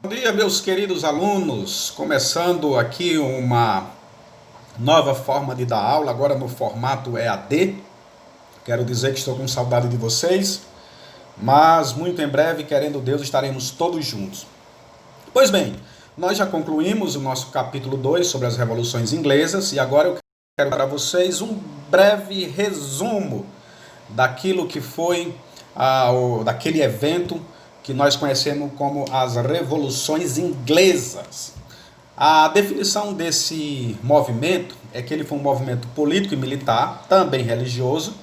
Bom dia, meus queridos alunos. Começando aqui uma nova forma de dar aula, agora no formato EAD. Quero dizer que estou com saudade de vocês, mas muito em breve, querendo Deus, estaremos todos juntos. Pois bem, nós já concluímos o nosso capítulo 2 sobre as revoluções inglesas e agora eu quero dar para vocês um breve resumo daquilo que foi daquele evento que nós conhecemos como as revoluções inglesas. A definição desse movimento é que ele foi um movimento político e militar, também religioso,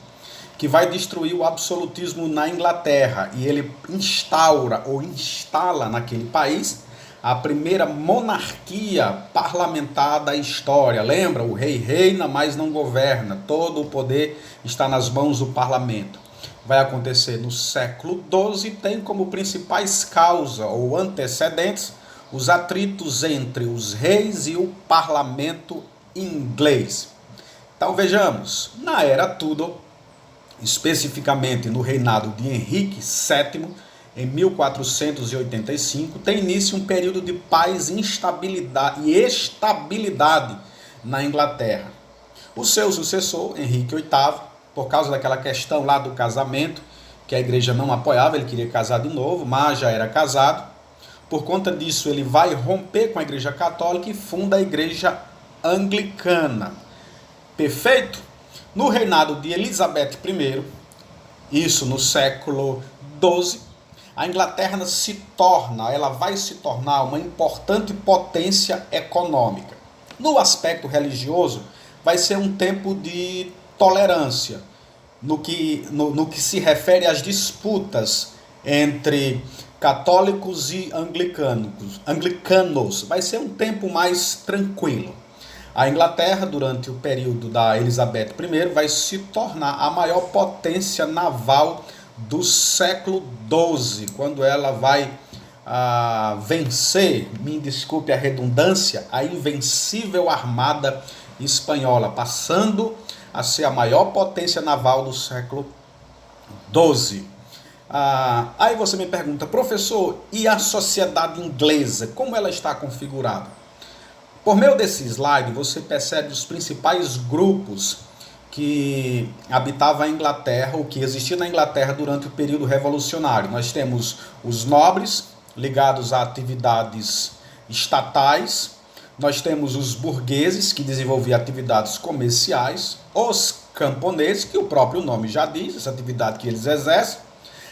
que vai destruir o absolutismo na Inglaterra, e ele instaura ou instala naquele país a primeira monarquia parlamentar da história. Lembra? O rei reina, mas não governa. Todo o poder está nas mãos do parlamento. Vai acontecer no século XII, tem como principais causas ou antecedentes os atritos entre os reis e o parlamento inglês. Então vejamos, na era Tudor, especificamente no reinado de Henrique VII, em 1485, tem início um período de paz, instabilidade e estabilidade na Inglaterra. O seu sucessor, Henrique VIII, por causa daquela questão lá do casamento, que a igreja não apoiava, ele queria casar de novo, mas já era casado. Por conta disso, ele vai romper com a igreja católica e funda a igreja anglicana. Perfeito? No reinado de Elizabeth I, isso no século XII, a Inglaterra ela vai se tornar uma importante potência econômica. No aspecto religioso, vai ser um tempo de tolerância no que se refere às disputas entre católicos e anglicanos. Vai ser um tempo mais tranquilo. A Inglaterra, durante o período da Elizabeth I, vai se tornar a maior potência naval do século XII, quando ela vai vencer, me desculpe a redundância, a invencível armada espanhola, passando a ser a maior potência naval do século XII. Aí você me pergunta, professor, e a sociedade inglesa, como ela está configurada? Por meio desse slide, você percebe os principais grupos que habitavam a Inglaterra, o que existia na Inglaterra durante o período revolucionário. Nós temos os nobres, ligados a atividades estatais. Nós temos os burgueses, que desenvolviam atividades comerciais, os camponeses, que o próprio nome já diz, essa atividade que eles exercem.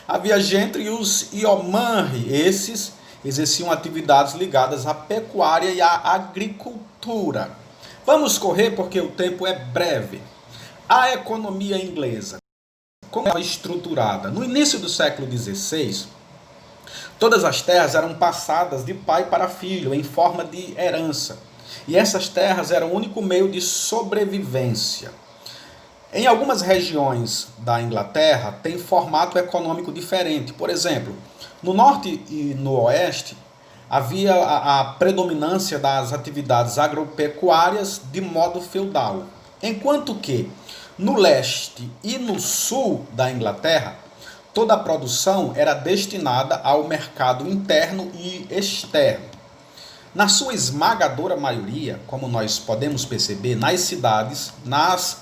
Havia gente e os iomanri, esses exerciam atividades ligadas à pecuária e à agricultura. Vamos correr porque o tempo é breve. A economia inglesa, como ela é estruturada? No início do século XVI, todas as terras eram passadas de pai para filho, em forma de herança. E essas terras eram o único meio de sobrevivência. Em algumas regiões da Inglaterra, tem formato econômico diferente. Por exemplo, no norte e no oeste, havia a predominância das atividades agropecuárias de modo feudal. Enquanto que, no leste e no sul da Inglaterra, toda a produção era destinada ao mercado interno e externo. Na sua esmagadora maioria, como nós podemos perceber, nas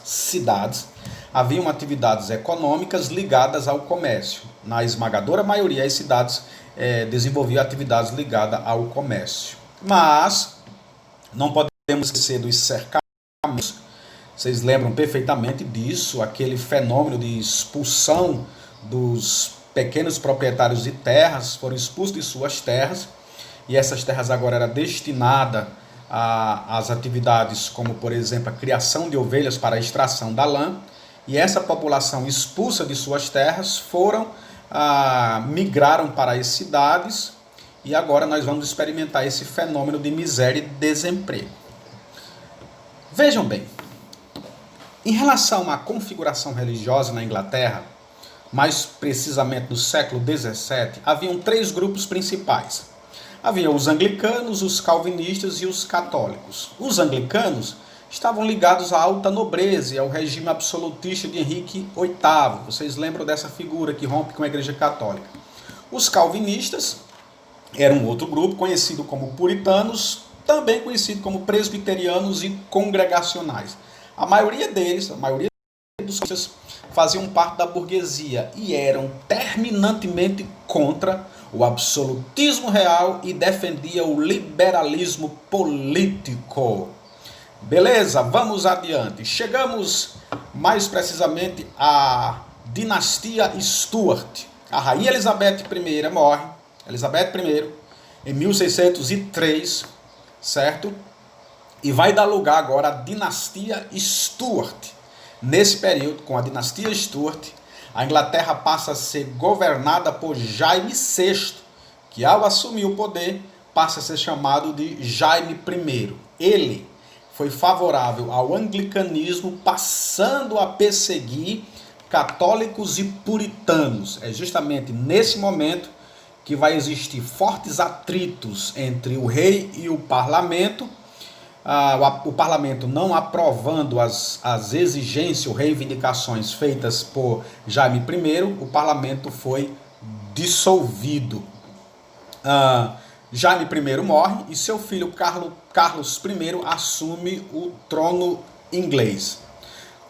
cidades haviam atividades econômicas ligadas ao comércio. Na esmagadora maioria, as cidades desenvolviam atividades ligadas ao comércio. Mas não podemos esquecer dos cercamentos. Vocês lembram perfeitamente disso, aquele fenômeno de expulsão dos pequenos proprietários de terras, foram expulsos de suas terras, e essas terras agora eram destinadas às atividades como, por exemplo, a criação de ovelhas para a extração da lã, e essa população expulsa de suas terras migraram para as cidades, e agora nós vamos experimentar esse fenômeno de miséria e desemprego. Vejam bem, em relação à configuração religiosa na Inglaterra, mais precisamente no século XVII, haviam três grupos principais. Havia os anglicanos, os calvinistas e os católicos. Os anglicanos estavam ligados à alta nobreza e ao regime absolutista de Henrique VIII. Vocês lembram dessa figura que rompe com a Igreja Católica. Os calvinistas era um outro grupo conhecido como puritanos, também conhecido como presbiterianos e congregacionais. A maioria deles, a maioria dos coisas faziam parte da burguesia e eram terminantemente contra o absolutismo real e defendia o liberalismo político. Beleza, vamos adiante. Chegamos mais precisamente à dinastia Stuart. A rainha Elizabeth I morre, Elizabeth I, em 1603, certo? E vai dar lugar agora à dinastia Stuart. Nesse período, com a dinastia Stuart, a Inglaterra passa a ser governada por Jaime VI, que ao assumir o poder passa a ser chamado de Jaime I. Ele foi favorável ao anglicanismo, passando a perseguir católicos e puritanos. É justamente nesse momento que vai existir fortes atritos entre o rei e o parlamento. O parlamento não aprovando as exigências ou reivindicações feitas por Jaime I, o parlamento foi dissolvido. Jaime I morre e seu filho Carlos I assume o trono inglês.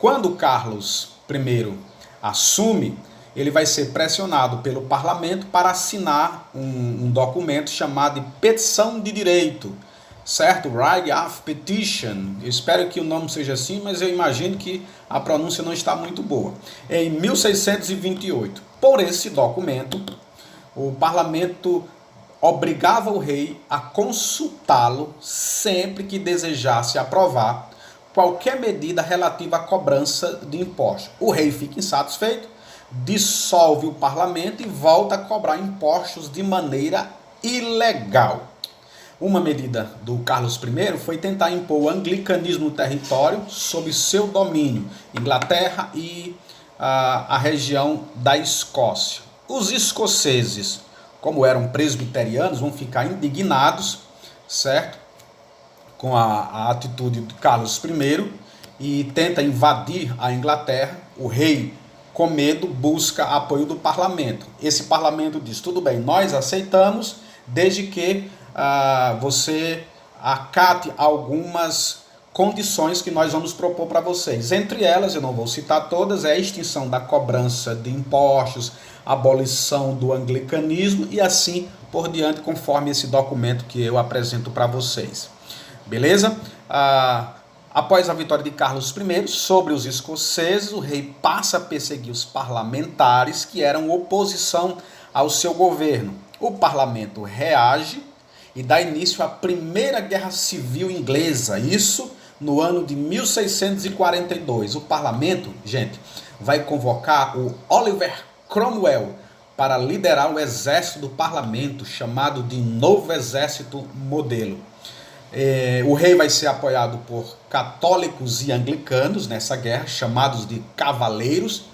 Quando Carlos I assume, ele vai ser pressionado pelo parlamento para assinar um documento chamado de Petição de Direito, certo? Right of Petition. Eu espero que o nome seja assim, mas eu imagino que a pronúncia não está muito boa. Em 1628, por esse documento, o parlamento obrigava o rei a consultá-lo sempre que desejasse aprovar qualquer medida relativa à cobrança de impostos. O rei fica insatisfeito, dissolve o parlamento e volta a cobrar impostos de maneira ilegal. Uma medida do Carlos I foi tentar impor o anglicanismo no território sob seu domínio, Inglaterra e a região da Escócia. Os escoceses, como eram presbiterianos, vão ficar indignados, certo? Com a atitude de Carlos I e tenta invadir a Inglaterra. O rei, com medo, busca apoio do parlamento. Esse parlamento diz, tudo bem, nós aceitamos, desde que você acate algumas condições que nós vamos propor para vocês. Entre elas, eu não vou citar todas, é a extinção da cobrança de impostos, abolição do anglicanismo e assim por diante, conforme esse documento que eu apresento para vocês. Beleza? Após a vitória de Carlos I sobre os escoceses, o rei passa a perseguir os parlamentares que eram oposição ao seu governo. O parlamento reage e dá início à Primeira Guerra Civil Inglesa, isso no ano de 1642. O parlamento, gente, vai convocar o Oliver Cromwell para liderar o exército do parlamento, chamado de Novo Exército Modelo. O rei vai ser apoiado por católicos e anglicanos nessa guerra, chamados de cavaleiros,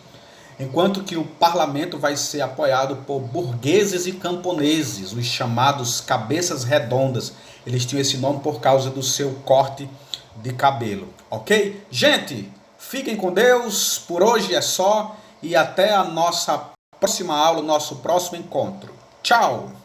enquanto que o parlamento vai ser apoiado por burgueses e camponeses, os chamados cabeças redondas. Eles tinham esse nome por causa do seu corte de cabelo, ok? Gente, fiquem com Deus, por hoje é só e até a nossa próxima aula, nosso próximo encontro. Tchau!